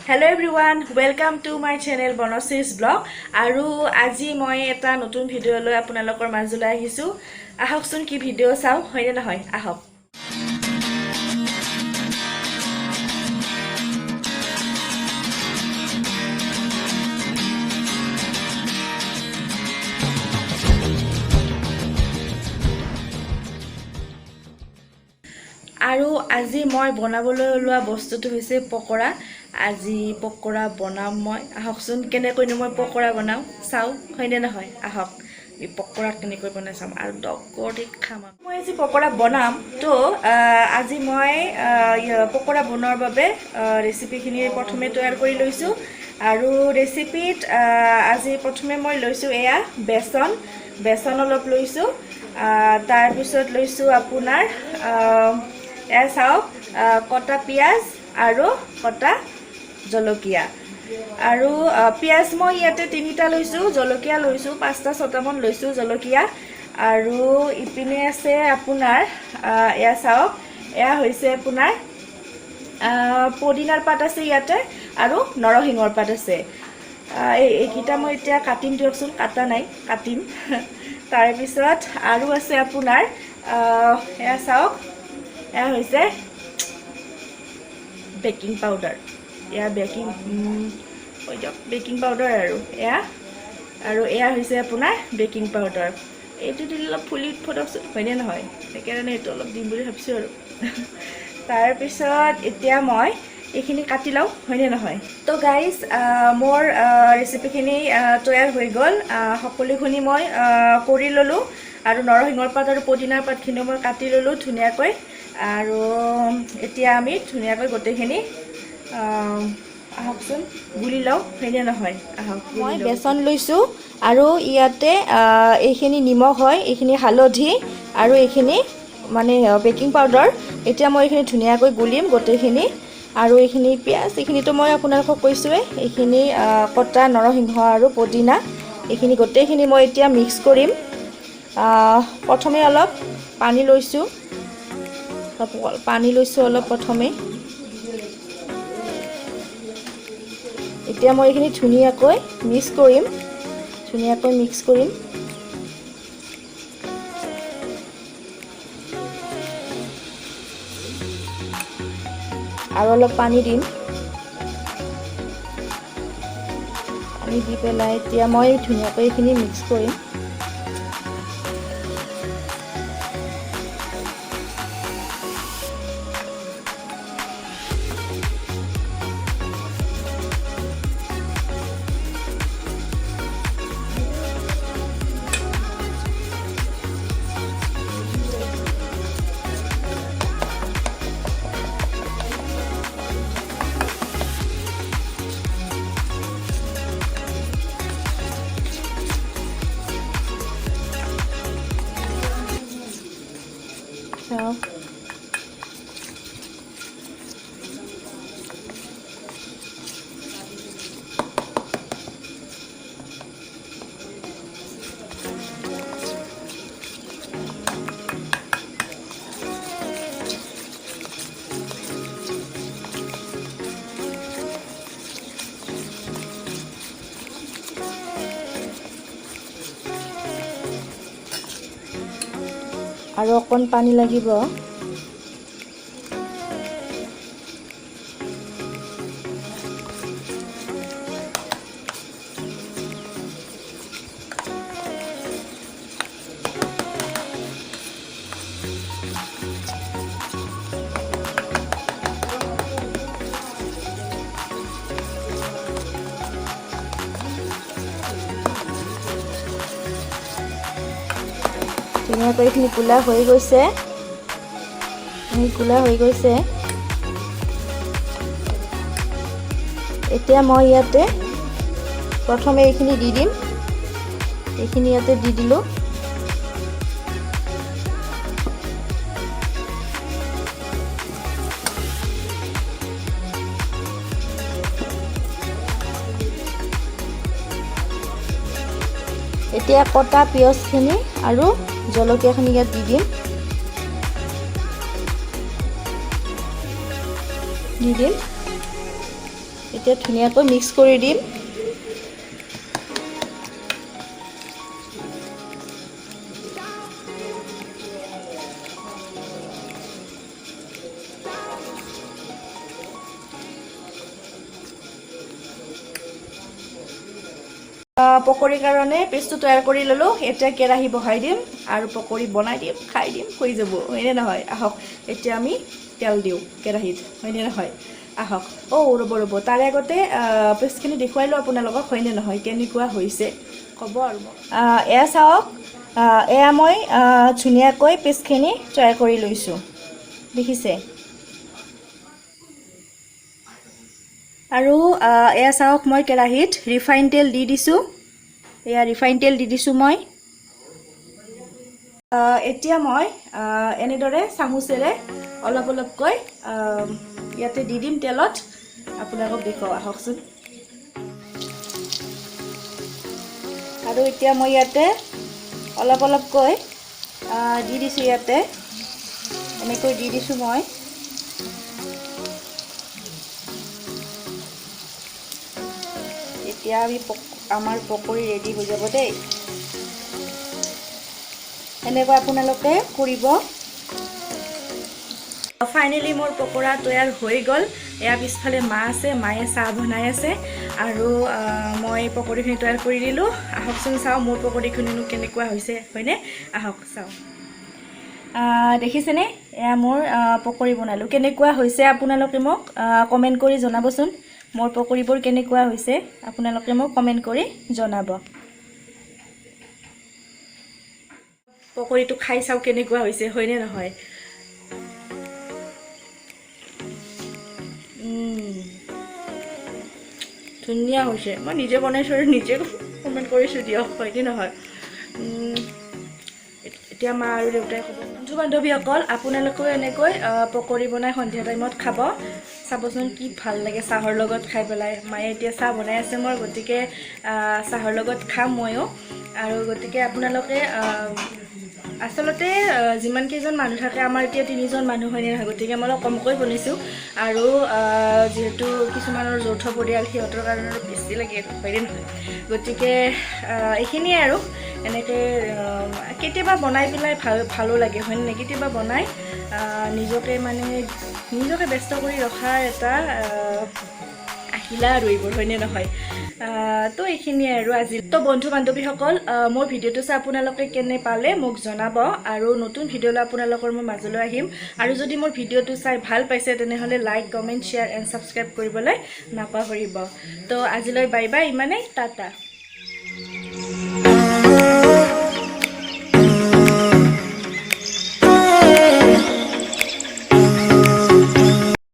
Hello everyone, welcome to my channel Bonosis Blog. Aru aji moi eta notun video loi apunalokor majulai ahisu. Ahoksun ki video saw hoine na hoy ahok. আৰু আজি মই বনাবলৈ লোৱা বস্তুটো হৈছে পকৰা আজি পকৰা বনাম মই আহকচোন কেনেকৈ মই পকৰা বনাও চাও হয়নে নহয় আহক এই পকৰা কেনেকৈ বনাই চাম আৰু ডকৰি খাম মই আজি পকৰা বনাম তো আজি মই পকৰা বনোৱাৰ বাবে ৰেচিপিখিনি প্ৰথমে তৈয়াৰ কৰি লৈছো আৰু ৰেচিপিত আজি প্ৰথমে মই লৈছো এয়া বেসন অলপ লৈছো তাৰ পিছত লৈছো আপোনাৰ এয়া চাওক কটা পিয়াজ আৰু কটা জলকীয়া আৰু পিয়াজ মই ইয়াতে তিনিটা লৈছো জলকীয়া লৈছো 5টা 6টা মান লৈছো জলকীয়া আৰু ইপিনে আছে আপোনাৰ এয়া চাওক এয়া হৈছে আপোনাৰ পদিনাৰ পাত আছে ইয়াতে আৰু নৰসিংহৰ পাত আছে এইকিটা মই এতিয়া কাটিম দিয়কচোন কাটা নাই কাটিম তাৰ পিছত আৰু আছে আপোনাৰ এয়া চাওক এয়া হৈছে বেকিং পাউডাৰ এয়া বেকিং পাউডাৰ আৰু এয়া হৈছে আপোনাৰ বেকিং পাউডাৰ এইটো দিলে অলপ ফুলি ফটকচোন হয়নে নহয় সেইকাৰণে এইটো অলপ দিম বুলি ভাবিছোঁ আৰু তাৰ পিছত এতিয়া মই এইখিনি কাটি লওঁ হয়নে নহয় তো গাইজ মোৰ ৰেচিপিখিনি তৈয়াৰ হৈ গ'ল সকলোখিনি মই কৰি ল'লোঁ আৰু নৰসিংহৰ পাত আৰু পদিনাৰ পাতখিনি মই কাটি ল'লোঁ ধুনীয়াকৈ আৰু এতিয়া আমি ধুনীয়াকৈ গোটেইখিনি আহকচোন গুলি লওঁ হয়নে নহয় আহক মই বেসন লৈছোঁ আৰু ইয়াতে এইখিনি নিমখ হয় এইখিনি হালধি আৰু এইখিনি মানে বেকিং পাউডাৰ এতিয়া মই এইখিনি ধুনীয়াকৈ গুলিম গোটেইখিনি আৰু এইখিনি পিয়াজ এইখিনিতো মই আপোনালোকক কৈছোঁৱে এইখিনি কটা নৰসিংহ আৰু পদিনা এইখিনি গোটেইখিনি মই এতিয়া মিক্স কৰিম প্ৰথমে অলপ পানী লৈছোঁ অলপ প্ৰথমে এতিয়া মই এইখিনি ধুনীয়াকৈ মিক্স কৰিম আৰু অলপ পানী দিম পানী দি পেলাই এতিয়া মই ধুনীয়াকৈ এইখিনি মিক্স কৰিম আৰু অকণ পানী লাগিব ধুনীয়াকৈ এইখিনি কুলা হৈ গৈছে এতিয়া মই ইয়াতে প্ৰথমে এইখিনি দি দিম এইখিনি ইয়াতে দি দিলোঁ এতিয়া কটা পিয়াজখিনি আৰু জলকীয়াখিনি ইয়াত দি দিম এতিয়া ধুনীয়াকৈ মিক্স কৰি দিম। পকৰীৰ কাৰণে পেষ্টটো তৈয়াৰ কৰি ল'লোঁ। এতিয়া কেৰাহী বহাই দিম আৰু পকৰী বনাই দিম, খাই দিম, হৈ যাব, হয়নে নহয়? আহক এতিয়া আমি তেল দিওঁ কেৰাহীত, হয়নে নহয়? আহক। ৰ'ব তাৰে আগতে পেষ্টখিনি দেখুৱাই লওঁ আপোনালোকক, হয়নে নহয়, কেনেকুৱা হৈছে ক'ব আৰু। এয়া চাওক, এয়া মই ধুনীয়াকৈ পেষ্টখিনি তৈয়াৰ কৰি লৈছোঁ, দেখিছে? আৰু এয়া চাওক, মই কেৰাহীত ৰিফাইন তেল দি দিছোঁ। এয়া ৰিফাইন তেল দি দিছোঁ মই। এতিয়া মই এনেদৰে চামুচেৰে অলপ অলপকৈ ইয়াতে দি দিম তেলত। আপোনালোকক দেখুৱাওঁ, আহকচোন। আৰু এতিয়া মই ইয়াতে অলপ অলপকৈ দি দিছোঁ, ইয়াতে এনেকৈ দি দিছোঁ মই। এতিয়া আমাৰ পকৰী ৰেডি হৈ যাব দেই। এনেকৈ আপোনালোকে কৰিব। ফাইনেলি মোৰ পকৰা তৈয়াৰ হৈ গ'ল। এয়া পিছফালে মা আছে, মায়ে চাহ বনাই আছে আৰু মই পকৰীখিনি তৈয়াৰ কৰি দিলোঁ। আহকচোন চাওঁ মোৰ পকৰীখিনিনো কেনেকুৱা হৈছে, হয়নে? আহক চাওঁ। দেখিছেনে? এয়া মোৰ পকৰী বনালোঁ। কেনেকুৱা হৈছে আপোনালোকে মোক কমেণ্ট কৰি জনাবচোন। মোৰ পকৰীবোৰ কেনেকুৱা হৈছে আপোনালোকে মোক কমেণ্ট কৰি জনাব। পকৰীটো খাই চাওঁ কেনেকুৱা হৈছে, হয়নে নহয়? ধুনীয়া হৈছে। মই নিজে বনাইছোঁ আৰু নিজে কমেণ্ট কৰিছোঁ দিয়ক, হয়নে নহয়? এতিয়া মা আৰু দেউতাই ক'ব। বন্ধু বান্ধৱীসকল, আপোনালোকেও এনেকৈ পকৰী বনাই সন্ধিয়া টাইমত খাব। চাবচোন কি ভাল লাগে চাহৰ লগত খাই পেলাই। মায়ে এতিয়া চাহ বনাই আছে মোৰ, গতিকে চাহৰ লগত খাম ময়ো। আৰু গতিকে আপোনালোকে আচলতে যিমানকেইজন মানুহ থাকে, আমাৰ এতিয়া 3জন মানুহ, হয়নে নহয়? গতিকে মই অলপ কমকৈ বনাইছোঁ। আৰু যিহেতু কিছুমানৰ যৌথ পৰিয়াল, সিহঁতৰ কাৰণে অলপ বেছি লাগে, হয়নে নহয়? গতিকে এইখিনিয়ে আৰু। এনেকৈ কেতিয়াবা বনাই পেলাই ভালো লাগে, হয়নে নহয়? কেতিয়াবা বনাই নিজকে ব্যস্ত কৰি ৰখাৰ এটা আহিলা আৰু এইবোৰ, হয়নে নহয়? তো এইখিনিয়ে আৰু আজি। তো বন্ধু বান্ধৱীসকল, মোৰ ভিডিঅ'টো চাই আপোনালোকে কেনে পালে মোক জনাব। আৰু নতুন ভিডিঅ'লৈ আপোনালোকৰ মই মাজলৈ আহিম। আৰু যদি মোৰ ভিডিঅ'টো চাই ভাল পাইছে, তেনেহ'লে like, comment, share and subscribe কৰিবলৈ নাপাহৰিব। তো আজিলৈ বাই বাই, ইমানেই, টাটা।